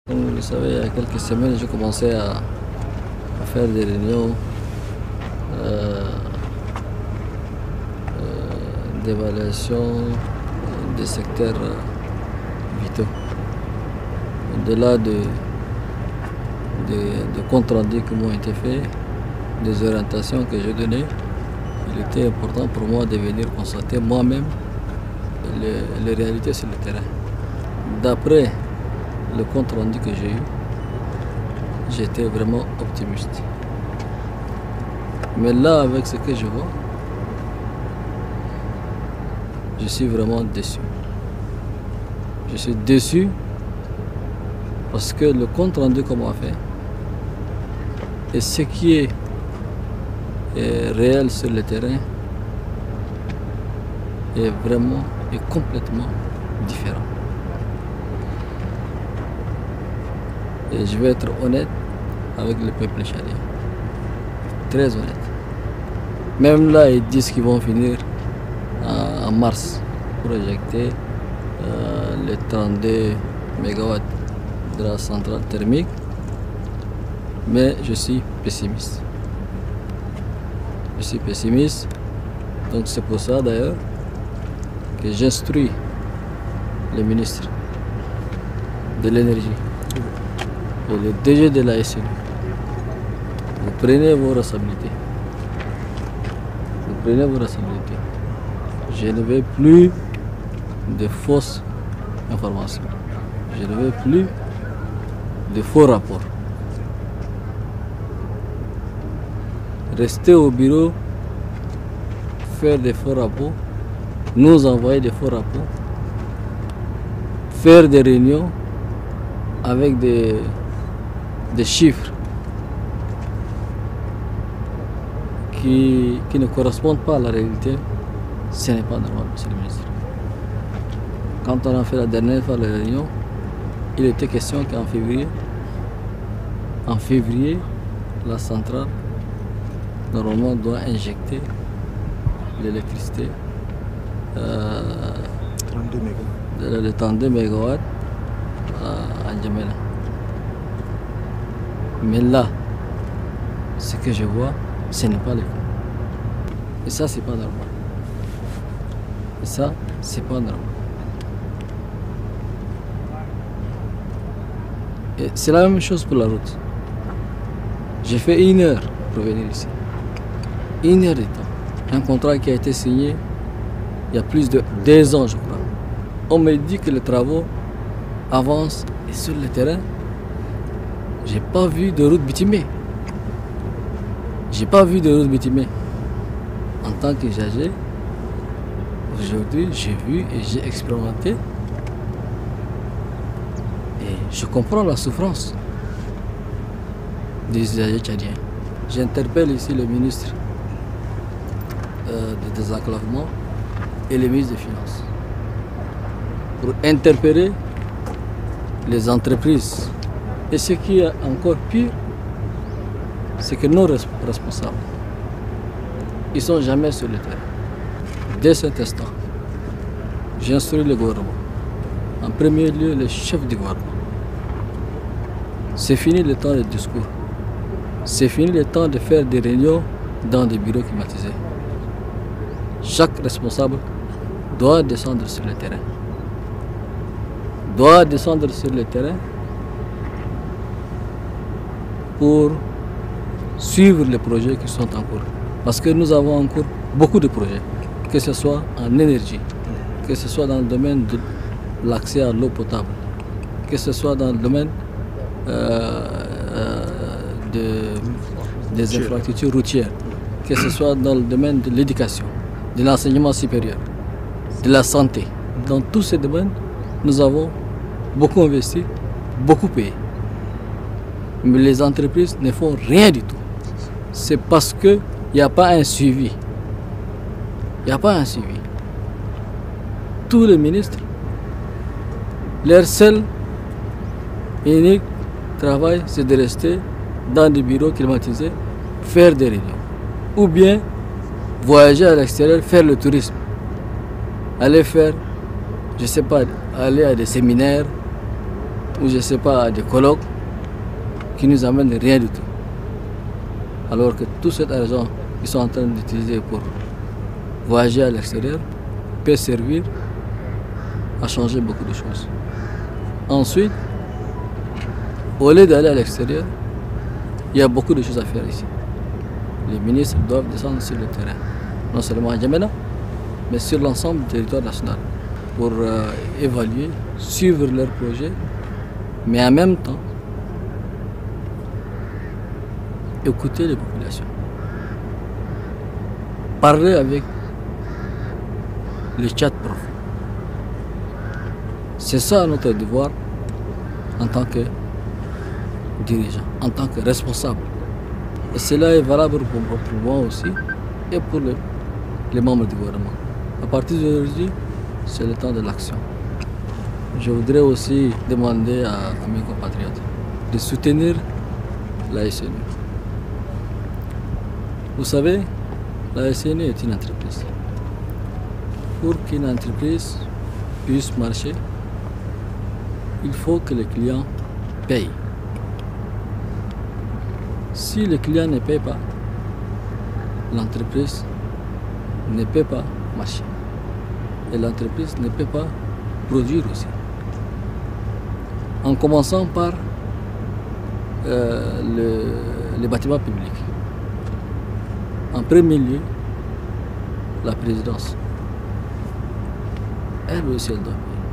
Comme vous le savez, il y a quelques semaines, j'ai commencé à faire des réunions d'évaluation des secteurs vitaux. Au-delà de comptes rendus qui m'ont été faits, des orientations que j'ai données, il était important pour moi de venir constater moi-même les réalités sur le terrain. D'après le compte rendu que j'ai eu, j'étais vraiment optimiste. Mais là, avec ce que je vois, je suis vraiment déçu. Je suis déçu parce que le compte rendu qu'on m'a fait et ce qui est réel sur le terrain est complètement différent. Et je vais être honnête avec le peuple tchadien. Très honnête. Même là, ils disent qu'ils vont finir en mars pour éjecter les 32 MW de la centrale thermique. Mais je suis pessimiste. Je suis pessimiste. Donc c'est pour ça d'ailleurs que j'instruis le ministre de l'énergie et le DG de la SNU. Vous prenez vos responsabilités. Vous prenez vos responsabilités. Je ne veux plus de fausses informations. Je ne veux plus de faux rapports. Rester au bureau, faire des faux rapports, nous envoyer des faux rapports, faire des réunions avec des chiffres qui ne correspondent pas à la réalité, ce n'est pas normal, monsieur le ministre. Quand on a fait la dernière fois la réunion, il était question qu'en février, la centrale normalement doit injecter l'électricité de 32 MW à N'Djamena. Mais là, ce que je vois, ce n'est pas le cas. Et ça, c'est pas normal. Et ça, c'est pas normal. Et c'est la même chose pour la route. J'ai fait 1 heure pour venir ici. 1 heure de temps. Un contrat qui a été signé il y a plus de 2 ans, je crois. On me dit que les travaux avancent et sur le terrain, j'ai pas vu de route bitumée. J'ai pas vu de route bitumée. En tant que j'agais, aujourd'hui, j'ai vu et j'ai expérimenté. Et je comprends la souffrance des usagers tchadiens. J'interpelle ici le ministre du désenclavement et le ministre des Finances pour interpeller les entreprises. Et ce qui est encore pire, c'est que nos responsables, ils ne sont jamais sur le terrain. Dès cet instant, j'instruis le gouvernement. En premier lieu, le chef du gouvernement. C'est fini le temps de discours. C'est fini le temps de faire des réunions dans des bureaux climatisés. Chaque responsable doit descendre sur le terrain. Doit descendre sur le terrain pour suivre les projets qui sont en cours. Parce que nous avons en cours beaucoup de projets, que ce soit en énergie, que ce soit dans le domaine de l'accès à l'eau potable, que ce soit dans le domaine des infrastructures routières, que ce soit dans le domaine de l'éducation, de l'enseignement supérieur, de la santé. Dans tous ces domaines, nous avons beaucoup investi, beaucoup payé. Mais les entreprises ne font rien du tout. C'est parce qu'il n'y a pas un suivi. Il n'y a pas un suivi. Tous les ministres, leur seul et unique travail, c'est de rester dans des bureaux climatisés, faire des réunions. Ou bien voyager à l'extérieur, faire le tourisme. Aller faire, je ne sais pas, aller à des séminaires, ou je ne sais pas, des colloques qui nous amènent rien du tout. Alors que tout cet argent qu'ils sont en train d'utiliser pour voyager à l'extérieur peut servir à changer beaucoup de choses. Ensuite, au lieu d'aller à l'extérieur, il y a beaucoup de choses à faire ici. Les ministres doivent descendre sur le terrain, non seulement à N'Djamena, mais sur l'ensemble du territoire national, pour évaluer, suivre leurs projets, mais en même temps, écouter les populations. Parler avec le chat profond. C'est ça notre devoir en tant que dirigeant, en tant que responsable. Et cela est valable pour moi aussi et pour les membres du gouvernement. À partir d'aujourd'hui, c'est le temps de l'action. Je voudrais aussi demander à mes compatriotes de soutenir la SNU. Vous savez, la SNU est une entreprise. Pour qu'une entreprise puisse marcher, il faut que les clients payent. Si le client ne paye pas, l'entreprise ne peut pas marcher. Et l'entreprise ne peut pas produire aussi. En commençant par les bâtiments publics. En premier lieu, la présidence. Elle aussi, elle doit payer.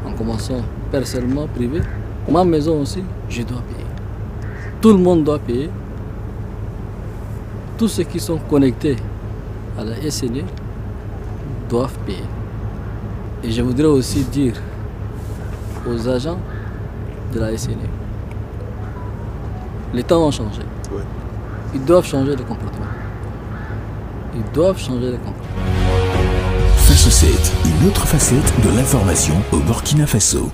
En commençant personnellement, privé, ma maison aussi, je dois payer. Tout le monde doit payer. Tous ceux qui sont connectés à la SNU doivent payer. Et je voudrais aussi dire aux agents de la SNU, les temps ont changé. Ouais. Ils doivent changer de comportement. Ils doivent changer de comportement. Face 7, une autre facette de l'information au Burkina Faso.